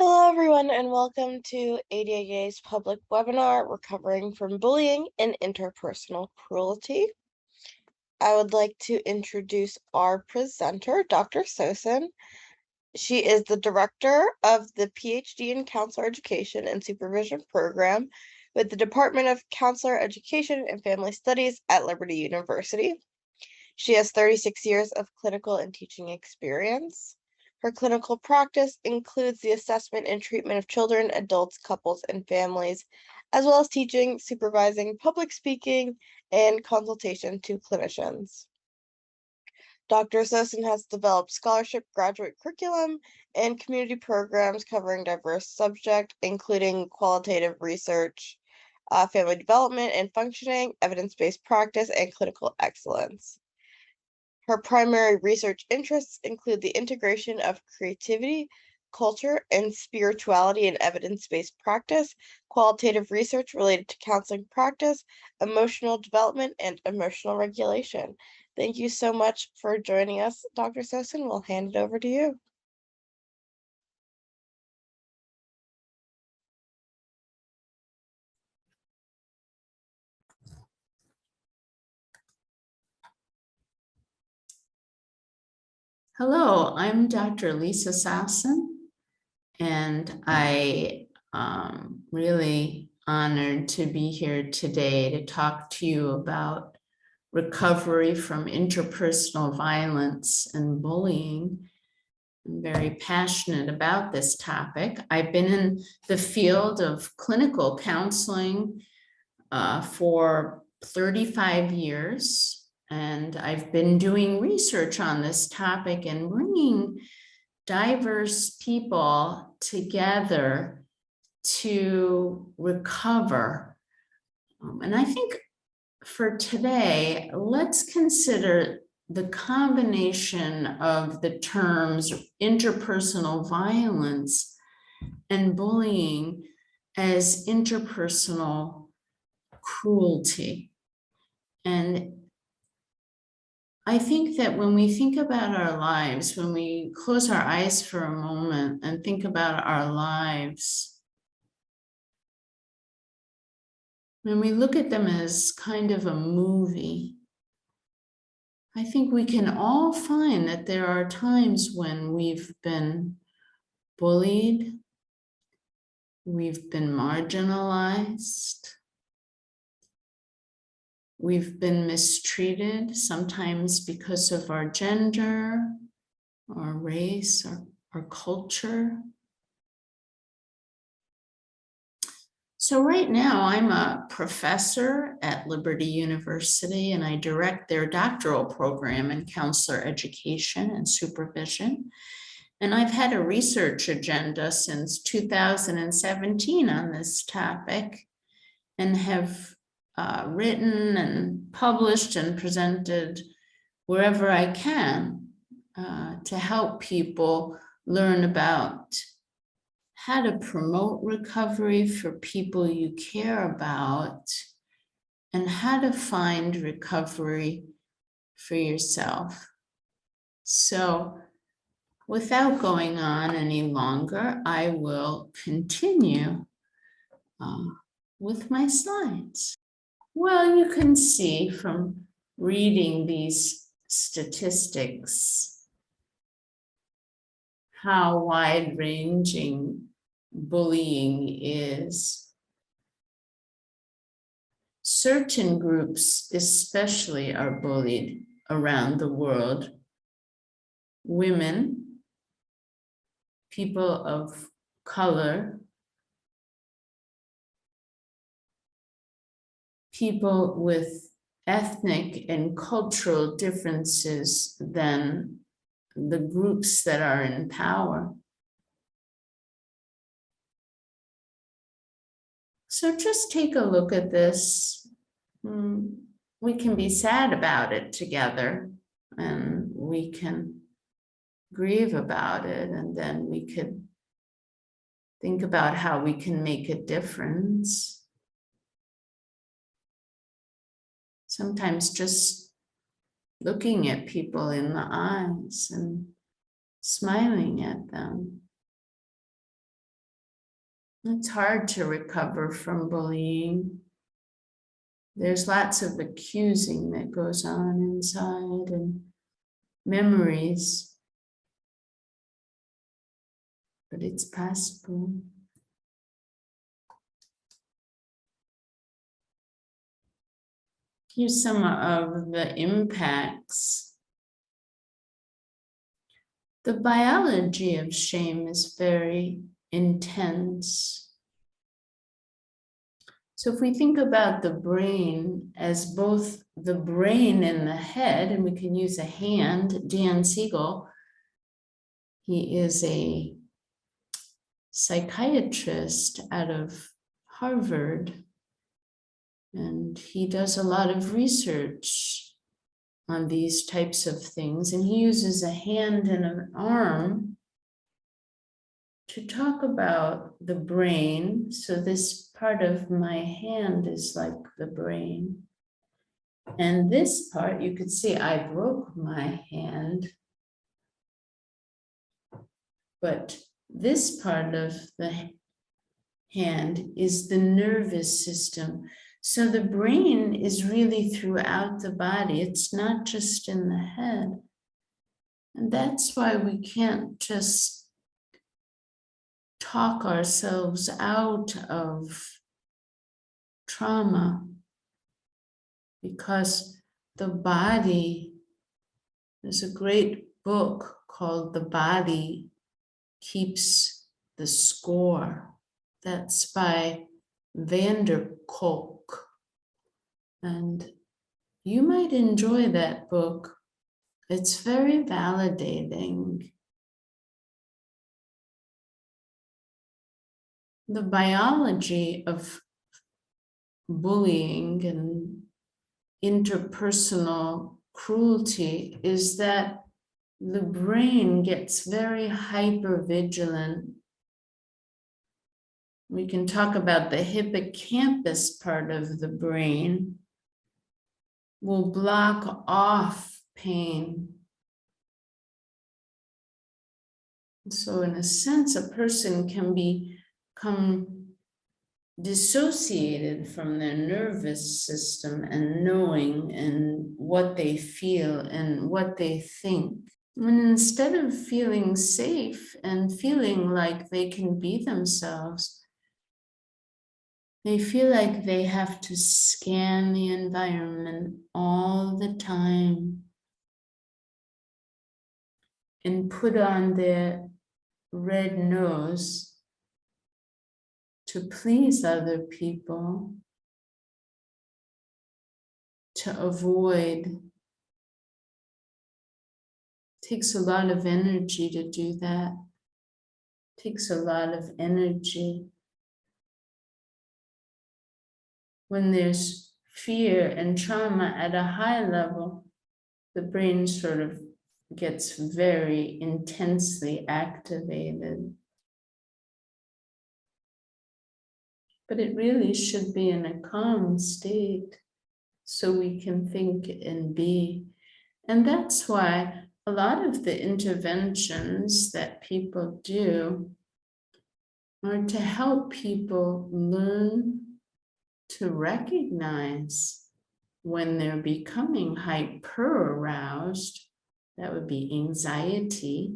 Hello, everyone, and welcome to ADAA's public webinar, Recovering from Bullying and Interpersonal Cruelty. I would like to introduce our presenter, Dr. Sosin. She is the director of the PhD in Counselor Education and Supervision program with the Department of Counselor Education and Family Studies at Liberty University. She has 36 years of clinical and teaching experience. Her clinical practice includes the assessment and treatment of children, adults, couples, and families, as well as teaching, supervising, public speaking, and consultation to clinicians. Dr. Sosin has developed scholarship graduate curriculum and community programs covering diverse subjects, including qualitative research, family development and functioning, evidence-based practice, and clinical excellence. Her primary research interests include the integration of creativity, culture, and spirituality in evidence-based practice, qualitative research related to counseling practice, emotional development, and emotional regulation. Thank you so much for joining us, Dr. Sosin. We'll hand it over to you. Hello, I'm Dr. Lisa Sasson, and I am really honored to be here today to talk to you about recovery from interpersonal violence and bullying. I'm very passionate about this topic. I've been in the field of clinical counseling for 35 years. And I've been doing research on this topic and bringing diverse people together to recover. And I think for today, let's consider the combination of the terms interpersonal violence and bullying as interpersonal cruelty. And I think that when we think about our lives, when we close our eyes for a moment and think about our lives, when we look at them as kind of a movie, I think we can all find that there are times when we've been bullied, we've been marginalized, we've been mistreated, sometimes because of our gender, our race, our culture. So right now I'm a professor at Liberty University, and I direct their doctoral program in counselor education and supervision. And I've had a research agenda since 2017 on this topic and have written and published and presented wherever I can to help people learn about how to promote recovery for people you care about and how to find recovery for yourself. So without going on any longer, I will continue with my slides. Well, you can see from reading these statistics how wide-ranging bullying is. Certain groups especially are bullied around the world. Women, people of color, people with ethnic and cultural differences than the groups that are in power. So just take a look at this. We can be sad about it together, and we can grieve about it, and then we could think about how we can make a difference. Sometimes just looking at people in the eyes and smiling at them It's hard to recover from bullying. There's lots of accusing that goes on inside and memories, but it's possible. Here's some of the impacts. The biology of shame is very intense. So if we think about the brain as both the brain and the head, and we can use a hand, Dan Siegel, he is a psychiatrist out of Harvard, and he does a lot of research on these types of things, and he uses a hand and an arm to talk about the brain. So this part of my hand is like the brain. And this part, you could see I broke my hand. But this part of the hand is the nervous system. So the brain is really throughout the body. It's not just in the head. And that's why we can't just talk ourselves out of trauma, because the body, there's a great book called The Body Keeps the Score. That's by Vander Kolk. And you might enjoy that book. It's very validating. The biology of bullying and interpersonal cruelty is that the brain gets very hypervigilant. We can talk about the hippocampus part of the brain will block off pain. So in a sense, a person can become dissociated from their nervous system and knowing and what they feel and what they think. And instead of feeling safe and feeling like they can be themselves, they feel like they have to scan the environment all the time and put on their red nose to please other people, to avoid. It takes a lot of energy to do that. It takes a lot of energy. When there's fear and trauma at a high level, the brain sort of gets very intensely activated. But it really should be in a calm state so we can think and be. And that's why a lot of the interventions that people do are to help people learn to recognize when they're becoming hyper aroused. That would be anxiety.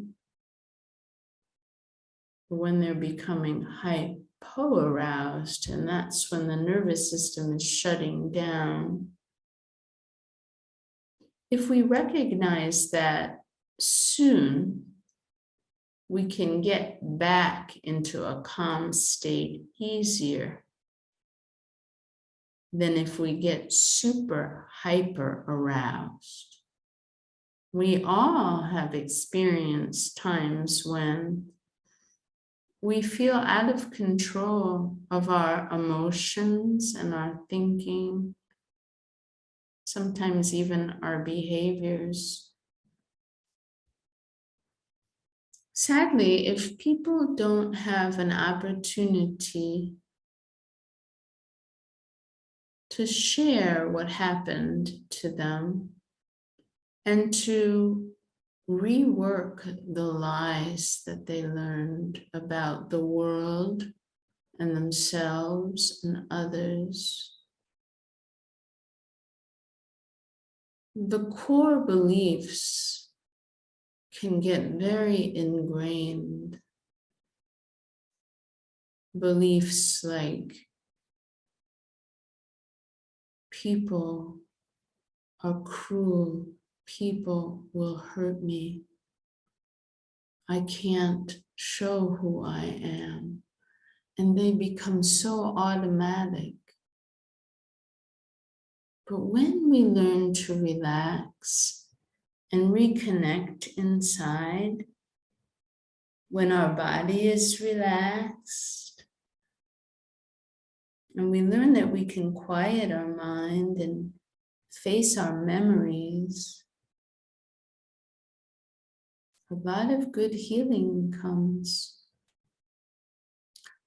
When they're becoming hypo-aroused, and that's when the nervous system is shutting down. If we recognize that soon, we can get back into a calm state easier than if we get super hyper aroused. We all have experienced times when we feel out of control of our emotions and our thinking, sometimes even our behaviors. Sadly, if people don't have an opportunity to share what happened to them and to rework the lies that they learned about the world and themselves and others. The core beliefs can get very ingrained. Beliefs like people are cruel, people will hurt me, I can't show who I am, and they become so automatic. But when we learn to relax and reconnect inside, when our body is relaxed, and we learn that we can quiet our mind and face our memories, a lot of good healing comes.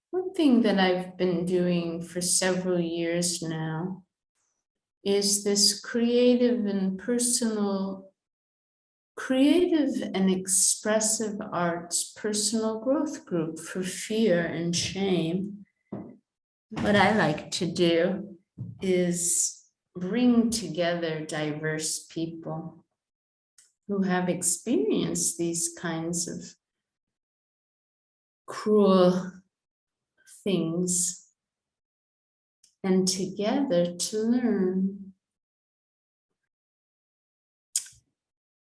One thing that I've been doing for several years now is this creative and expressive arts personal growth group for fear and shame. What I like to do is bring together diverse people who have experienced these kinds of cruel things, and together to learn.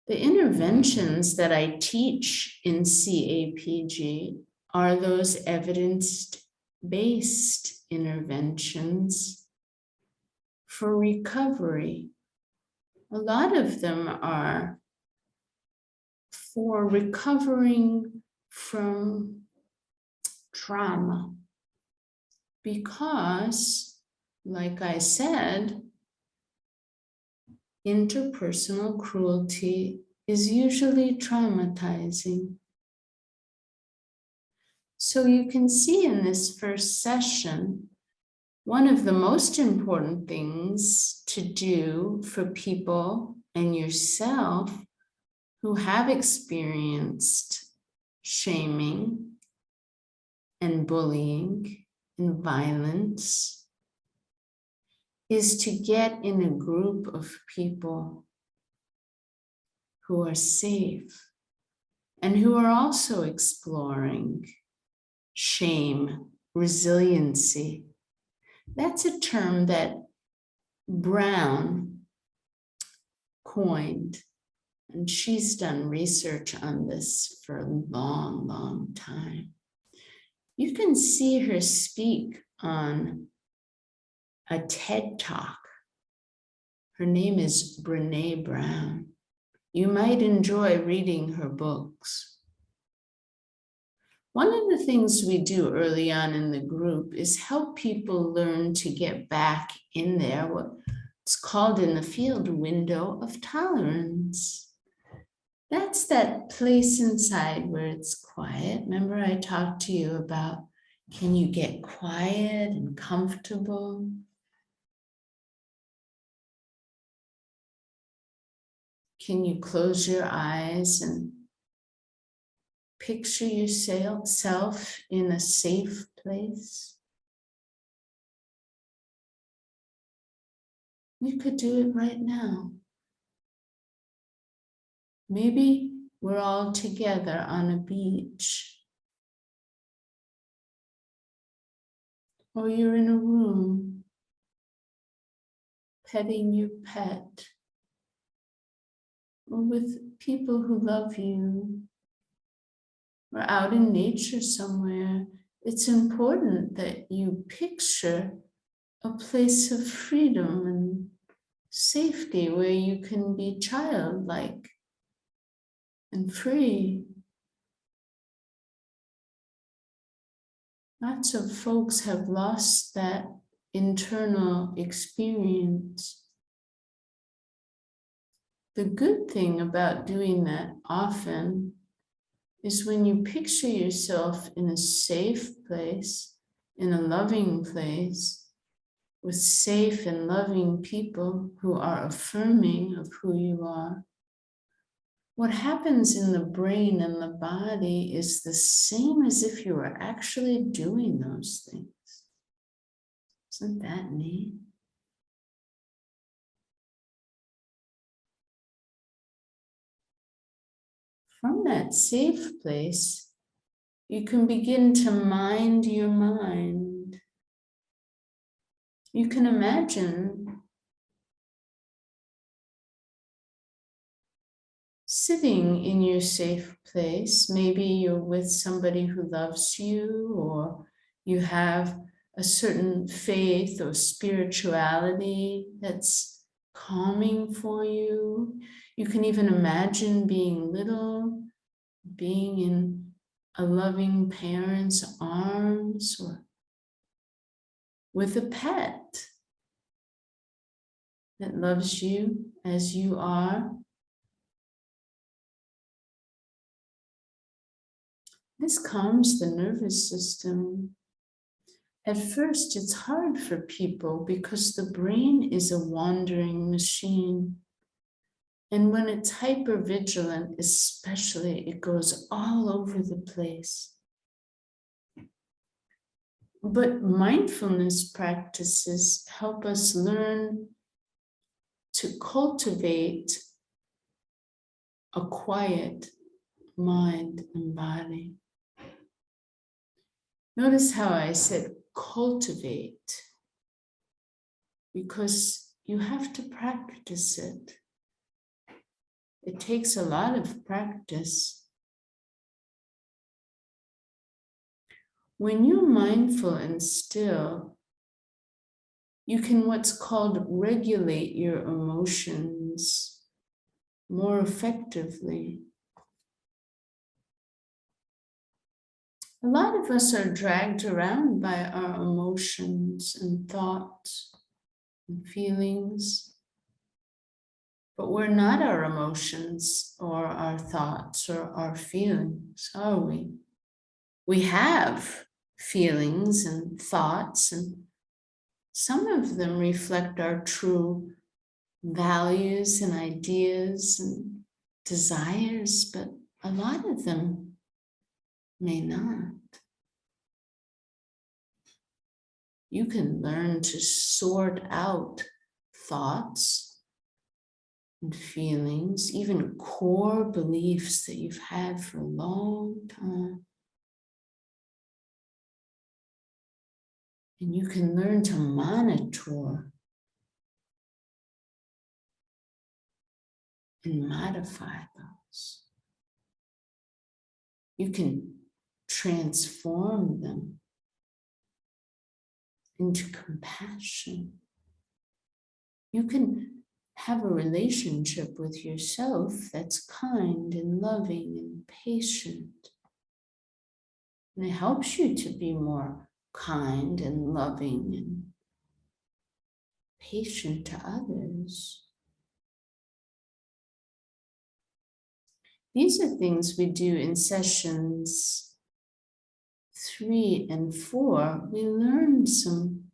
The interventions that I teach in CAPG are those evidence-based interventions for recovery. A lot of them are for recovering from trauma, because, like I said, interpersonal cruelty is usually traumatizing. So you can see in this first session, one of the most important things to do for people and yourself who have experienced shaming and bullying and violence is to get in a group of people who are safe and who are also exploring shame, resiliency. That's a term that Brown coined, and she's done research on this for a long, long time. You can see her speak on a TED Talk. Her name is Brené Brown. You might enjoy reading her books. One of the things we do early on in the group is help people learn to get back in there, what's called in the field window of tolerance. That's that place inside where it's quiet. Remember I talked to you about, can you get quiet and comfortable? Can you close your eyes and picture yourself in a safe place? You could do it right now. Maybe we're all together on a beach, or you're in a room petting your pet, or with people who love you, or out in nature somewhere. It's important that you picture a place of freedom and safety where you can be childlike and free. Lots of folks have lost that internal experience. The good thing about doing that often is when you picture yourself in a safe place, in a loving place, with safe and loving people who are affirming of who you are. what happens in the brain and the body is the same as if you were actually doing those things. Isn't that neat? From that safe place, you can begin to mind your mind. You can imagine sitting in your safe place. Maybe you're with somebody who loves you, or you have a certain faith or spirituality that's calming for you. You can even imagine being little, being in a loving parent's arms, or with a pet that loves you as you are. This calms the nervous system. At first, it's hard for people because the brain is a wandering machine. And when it's hypervigilant, especially, it goes all over the place. But mindfulness practices help us learn to cultivate a quiet mind and body. Notice how I said cultivate, because you have to practice it. It takes a lot of practice. When you're mindful and still, you can what's called regulate your emotions more effectively. A lot of us are dragged around by our emotions and thoughts and feelings, but we're not our emotions or our thoughts or our feelings, are we? We have feelings and thoughts, and some of them reflect our true values and ideas and desires, but a lot of them may not. You can learn to sort out thoughts and feelings, even core beliefs that you've had for a long time. And you can learn to monitor and modify those. You can transform them into compassion. You can have a relationship with yourself that's kind and loving and patient. And it helps you to be more kind and loving and patient to others. These are things we do in sessions 3 and 4. We learn some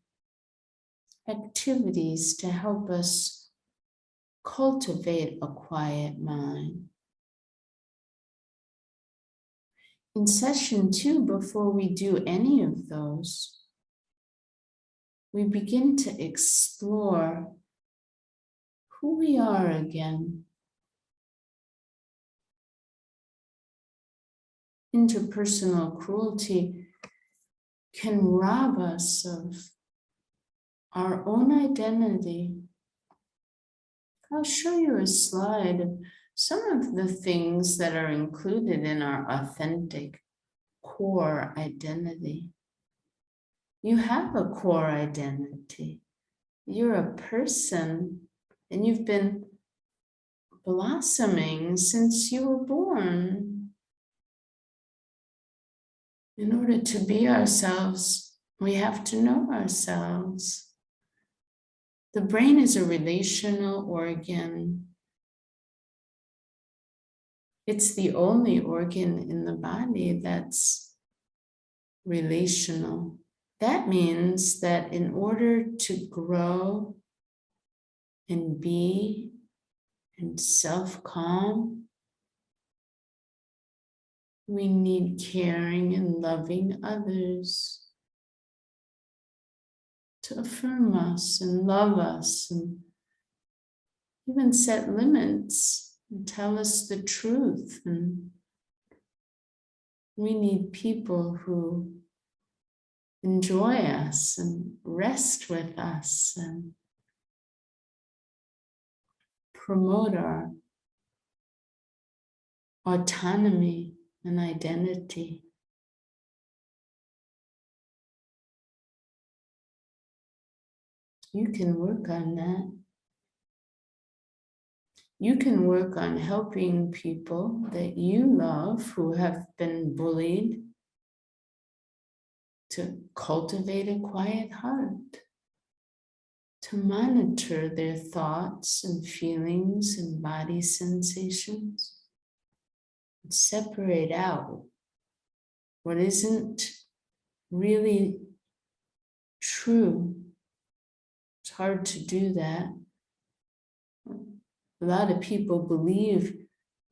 activities to help us cultivate a quiet mind. In session 2, before we do any of those, we begin to explore who we are again. Interpersonal cruelty can rob us of our own identity. I'll show you a slide of some of the things that are included in our authentic core identity. You have a core identity. You're a person, and you've been blossoming since you were born. In order to be ourselves, we have to know ourselves. The brain is a relational organ. It's the only organ in the body that's relational. That means that in order to grow and be and self-calm, We need caring and loving others to affirm us and love us and even set limits and tell us the truth. And we need people who enjoy us and rest with us and promote our autonomy and identity. You can work on that. You can work on helping people that you love who have been bullied to cultivate a quiet heart, to monitor their thoughts and feelings and body sensations, and separate out what isn't really true. It's hard to do that. A lot of people believe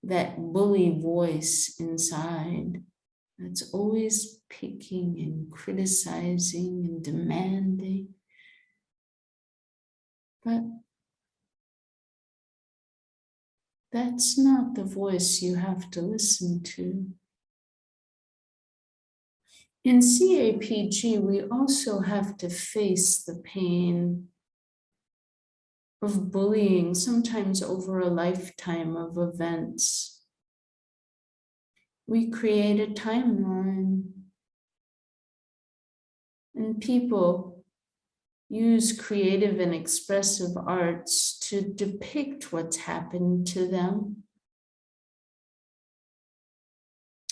that bully voice inside that's always picking and criticizing and demanding. But that's not the voice you have to listen to. In CAPG, we also have to face the pain of bullying, sometimes over a lifetime of events. We create a timeline, and people use creative and expressive arts to depict what's happened to them.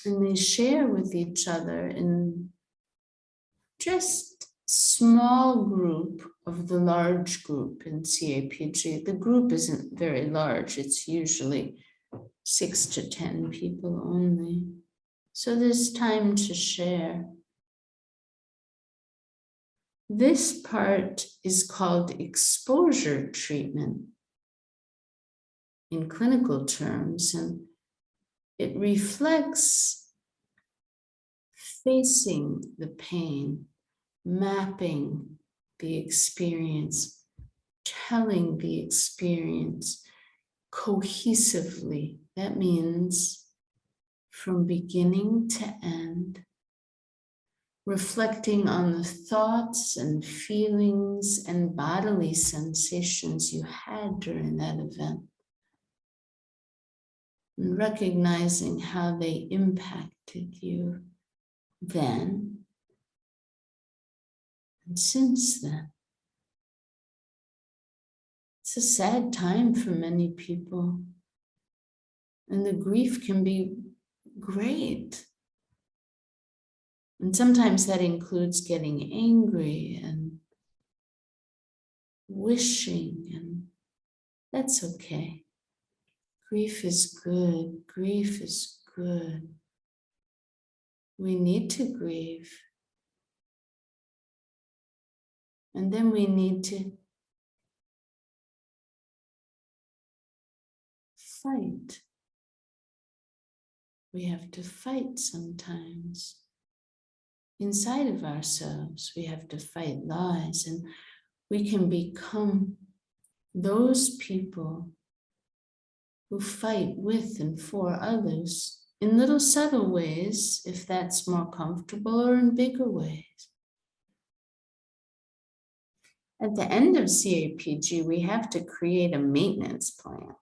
And they share with each other in just small group of the large group in CAPG. The group isn't very large. It's usually 6 to 10 people only. So there's time to share. This part is called exposure treatment in clinical terms, and it reflects facing the pain, mapping the experience, telling the experience cohesively. That means from beginning to end, reflecting on the thoughts and feelings and bodily sensations you had during that event, and recognizing how they impacted you then and since then. It's a sad time for many people, and the grief can be great. And sometimes that includes getting angry and wishing, and that's okay. Grief is good. Grief is good. We need to grieve. And then we need to fight. We have to fight sometimes. Inside of ourselves, we have to fight lies, and we can become those people who fight with and for others in little subtle ways, if that's more comfortable, or in bigger ways. At the end of CAPG, we have to create a maintenance plan,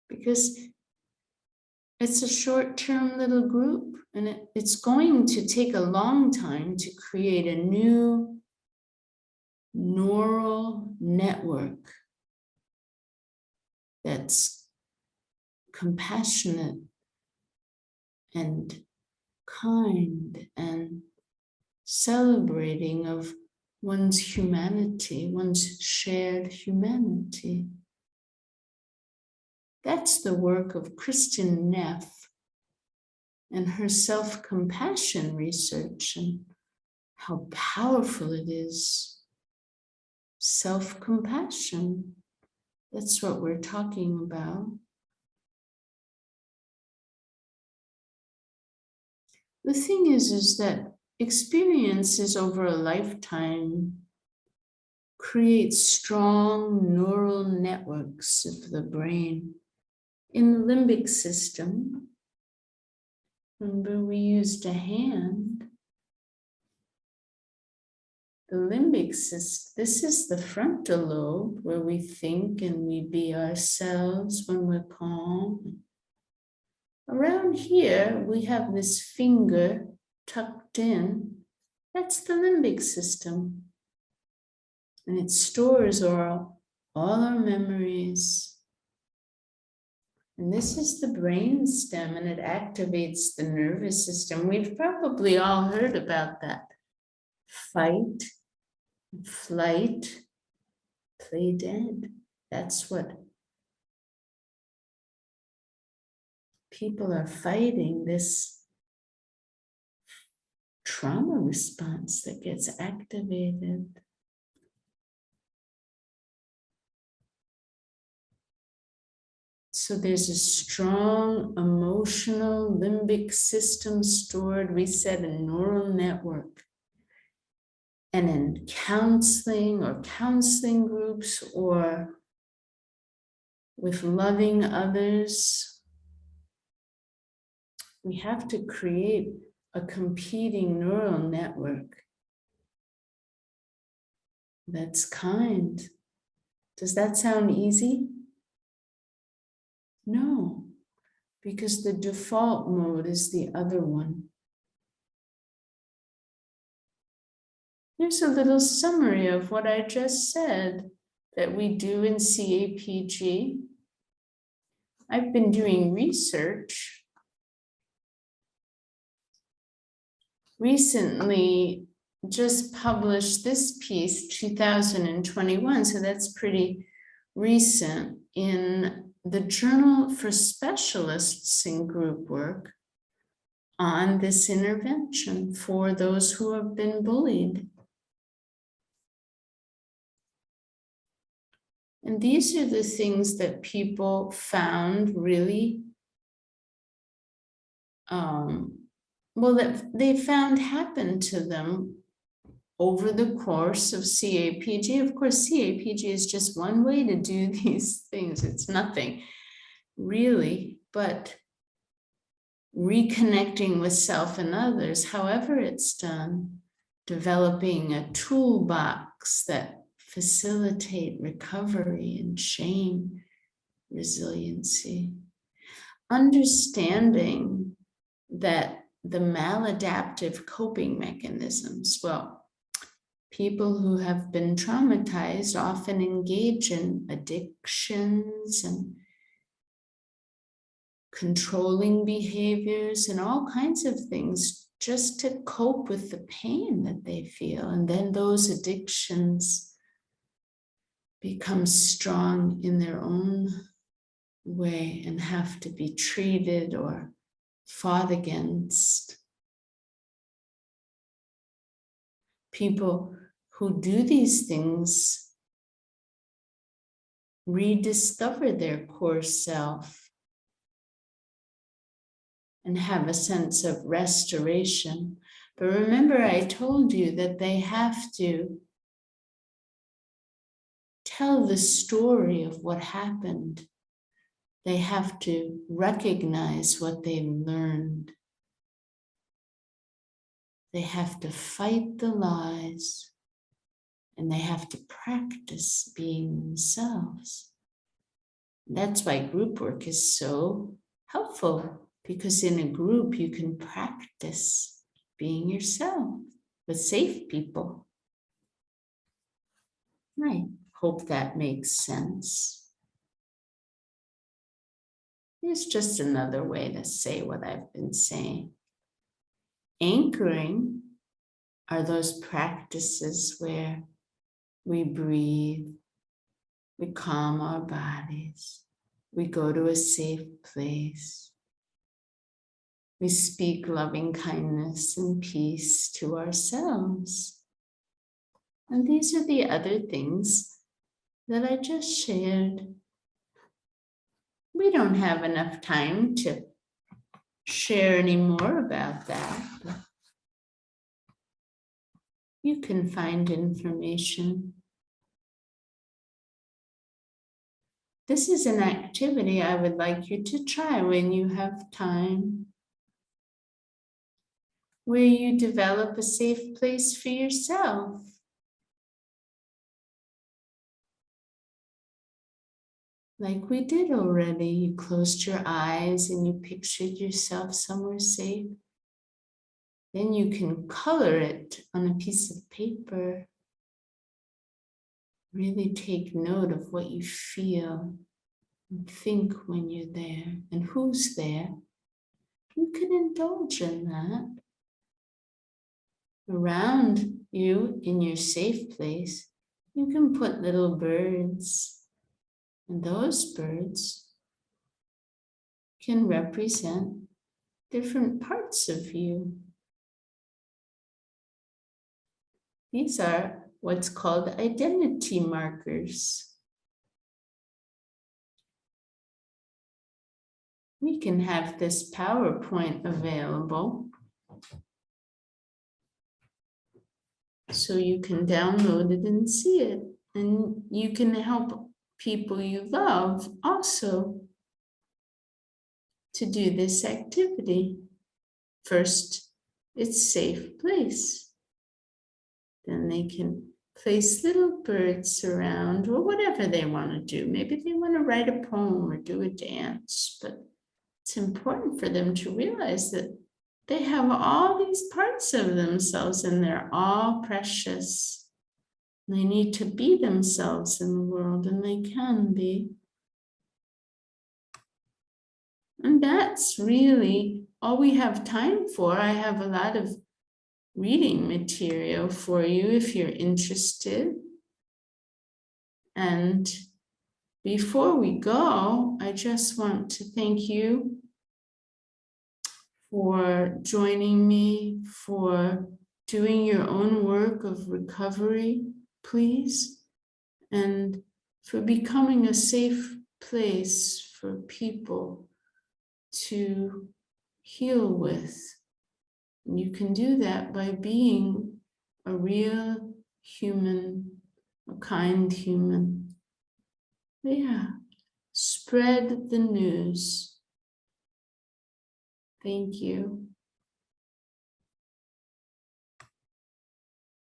because it's a short-term little group, and it's going to take a long time to create a new neural network that's compassionate and kind and celebrating of one's humanity, one's shared humanity. That's the work of Kristen Neff and her self-compassion research, and how powerful it is. Self-compassion, that's what we're talking about. The thing is that experiences over a lifetime create strong neural networks of the brain. In the limbic system, remember we used a hand. The limbic system, this is the frontal lobe where we think and we be ourselves when we're calm. Around here, we have this finger tucked in. That's the limbic system. And it stores all our memories. And this is the brain stem, and it activates the nervous system. We've probably all heard about that. Fight, flight, play dead. That's what people are fighting, this trauma response that gets activated. So there's a strong emotional limbic system stored. We said a neural network. And in counseling or counseling groups or with loving others, we have to create a competing neural network that's kind. Does that sound easy? No, because the default mode is the other one. Here's a little summary of what I just said that we do in CAPG. I've been doing research. Recently, just published this piece, 2021, so that's pretty recent, in the Journal for Specialists in Group Work on this intervention for those who have been bullied. And these are the things that people found really, that they found happened to them over the course of CAPG. Of course, CAPG is just one way to do these things. It's nothing really, but reconnecting with self and others, however it's done, developing a toolbox that facilitate recovery and shame, resiliency, understanding that the maladaptive coping mechanisms, well, people who have been traumatized often engage in addictions and controlling behaviors and all kinds of things just to cope with the pain that they feel. And then those addictions become strong in their own way and have to be treated or fought against. People who do these things rediscover their core self and have a sense of restoration. But remember, I told you that they have to tell the story of what happened. They have to recognize what they learned. They have to fight the lies, and they have to practice being themselves. That's why group work is so helpful, because in a group you can practice being yourself with safe people. I hope that makes sense. Here's just another way to say what I've been saying. Anchoring are those practices where we breathe, we calm our bodies, we go to a safe place, we speak loving kindness and peace to ourselves. And these are the other things that I just shared. We don't have enough time to share any more about that. But you can find information. This is an activity I would like you to try when you have time, where you develop a safe place for yourself. Like we did already, you closed your eyes and you pictured yourself somewhere safe. Then you can color it on a piece of paper. Really take note of what you feel and think when you're there and who's there. You can indulge in that. Around you in your safe place, you can put little birds, and those birds can represent different parts of you. These are what's called identity markers. We can have this PowerPoint available, so you can download it and see it. And you can help people you love also to do this activity. First, it's safe place. Then they can place little birds around or whatever they want to do. Maybe they want to write a poem or do a dance, but it's important for them to realize that they have all these parts of themselves and they're all precious. They need to be themselves in the world, and they can be. And that's really all we have time for. I have a lot of reading material for you if you're interested. And before we go, I just want to thank you for joining me, for doing your own work of recovery, please, and for becoming a safe place for people to heal with. And you can do that by being a real human, a kind human. Yeah, spread the news. Thank you.